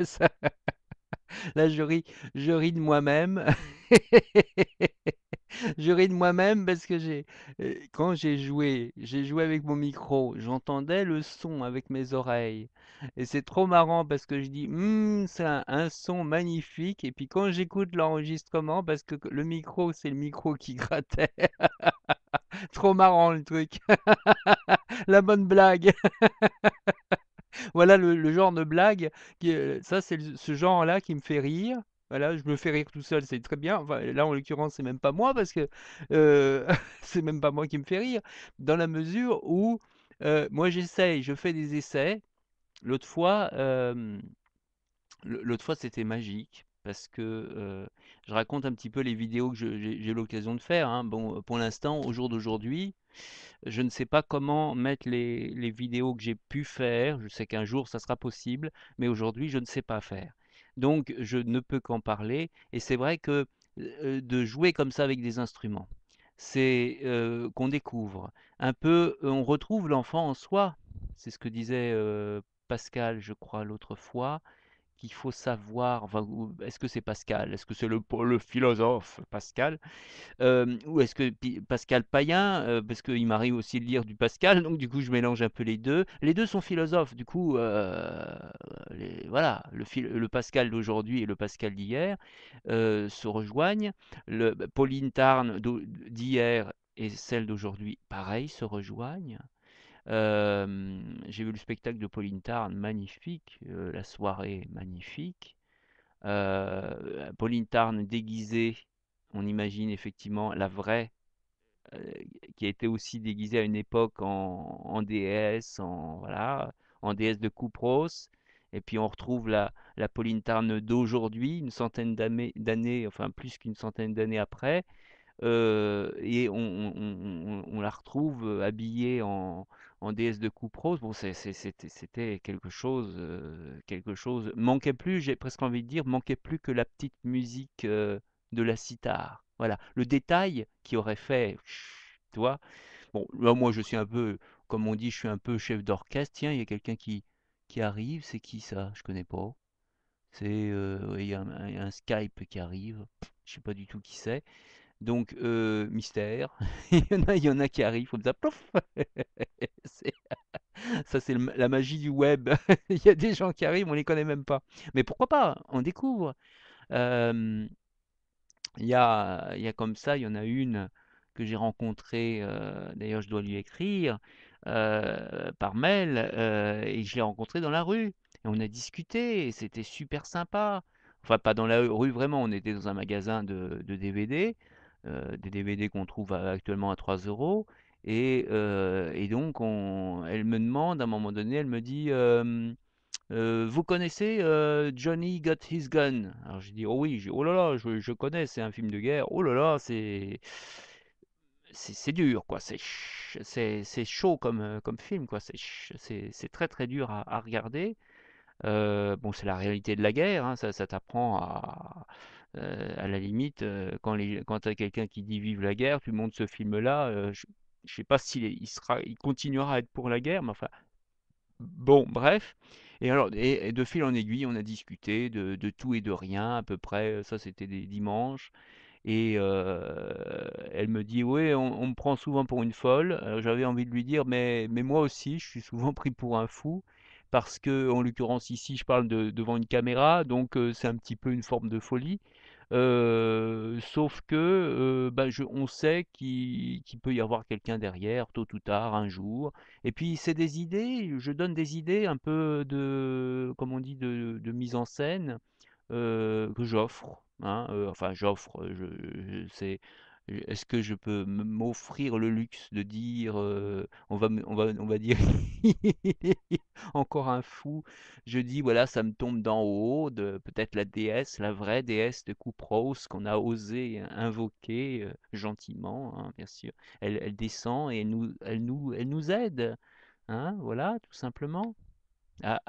Ça là, je ris de moi-même. Je ris de moi-même parce que quand j'ai joué avec mon micro, j'entendais le son avec mes oreilles. Et c'est trop marrant parce que je dis, c'est un son magnifique. Et puis quand j'écoute l'enregistrement, parce que le micro, c'est le micro qui grattait. Trop marrant le truc. La bonne blague. Voilà le genre de blague ça c'est ce genre-là qui me fait rire. Voilà, je me fais rire tout seul, c'est très bien. Enfin, là, en l'occurrence, c'est même pas moi parce que c'est même pas moi qui me fait rire, dans la mesure où moi j'essaye, je fais des essais. L'autre fois, l'autre fois, c'était magique parce que je raconte un petit peu les vidéos que j'ai eu l'occasion de faire, hein. Bon, pour l'instant, au jour d'aujourd'hui, je ne sais pas comment mettre les vidéos que j'ai pu faire. Je sais qu'un jour ça sera possible, mais aujourd'hui je ne sais pas faire. Donc je ne peux qu'en parler. Et c'est vrai que de jouer comme ça avec des instruments, c'est qu'on découvre un peu, on retrouve l'enfant en soi. C'est ce que disait Pascal, je crois, l'autre fois qu'il faut savoir, enfin, est-ce que c'est Pascal? Est-ce que c'est le philosophe Pascal? Ou est-ce que Pascal Payen, parce qu'il m'arrive aussi de lire du Pascal, donc du coup je mélange un peu les deux. Les deux sont philosophes, du coup, voilà, le Pascal d'aujourd'hui et le Pascal d'hier se rejoignent. Pauline Tarn d'hier et celle d'aujourd'hui, pareil, se rejoignent. J'ai vu le spectacle de Pauline Tarn, magnifique, la soirée magnifique. Pauline Tarn déguisée, on imagine effectivement la vraie, euh, qui a été aussi déguisée à une époque en déesse, voilà, en déesse de Koupros. Et puis on retrouve la Pauline Tarn d'aujourd'hui, une centaine d'années, enfin plus qu'une centaine d'années après, et on la retrouve habillée en déesse de coupe rose. Bon, c'était quelque chose. Manquait plus, j'ai presque envie de dire, manquait plus que la petite musique de la cithare. Voilà, le détail qui aurait fait, tu vois. Bon, là, moi, je suis un peu, comme on dit, je suis un peu chef d'orchestre. Tiens, il y a quelqu'un qui arrive. C'est qui ça? Je connais pas. C'est, il y a un Skype qui arrive. Je sais pas du tout qui c'est. Donc, mystère. Il y en a qui arrivent comme ça, plouf. C'est- Ça, c'est la magie du web. Il y a des gens qui arrivent, on les connaît même pas. Mais pourquoi pas? On découvre. Euh, il y a comme ça, il y en a une que j'ai rencontrée, d'ailleurs je dois lui écrire par mail, et je l'ai rencontrée dans la rue. Et on a discuté, et c'était super sympa. Enfin, pas dans la rue vraiment, on était dans un magasin de DVD, des DVD qu'on trouve actuellement à 3 euros. Et donc, elle me demande, à un moment donné, elle me dit, vous connaissez Johnny Got His Gun? Alors j'ai dit, oh oui, oh là là, je connais, c'est un film de guerre. Oh là là, c'est dur, quoi. C'est chaud comme film, quoi. C'est très très dur à regarder. Bon, c'est la réalité de la guerre, hein, ça t'apprend à la limite, quand tu as quelqu'un qui dit vive la guerre, tu montres ce film-là, je sais pas il continuera à être pour la guerre, mais enfin, bon, bref. Et alors, et de fil en aiguille, on a discuté de tout et de rien à peu près. Ça, c'était des dimanches. Et elle me dit, oui, on me prend souvent pour une folle. Alors, j'avais envie de lui dire, mais moi aussi, je suis souvent pris pour un fou. Parce que, en l'occurrence, ici, je parle devant une caméra, donc c'est un petit peu une forme de folie. Sauf que bah, on sait qu'il peut y avoir quelqu'un derrière, tôt ou tard, un jour. Et puis c'est des idées, je donne des idées un peu comme on dit, de mise en scène que j'offre, hein, enfin j'offre, est-ce que je peux m'offrir le luxe de dire, on va dire encore un fou, je dis voilà, ça me tombe d'en haut, de peut-être la déesse, la vraie déesse de Coupe-Rose qu'on a osé invoquer gentiment, hein, bien sûr. Elle descend et elle nous aide, hein, voilà, tout simplement. Ah.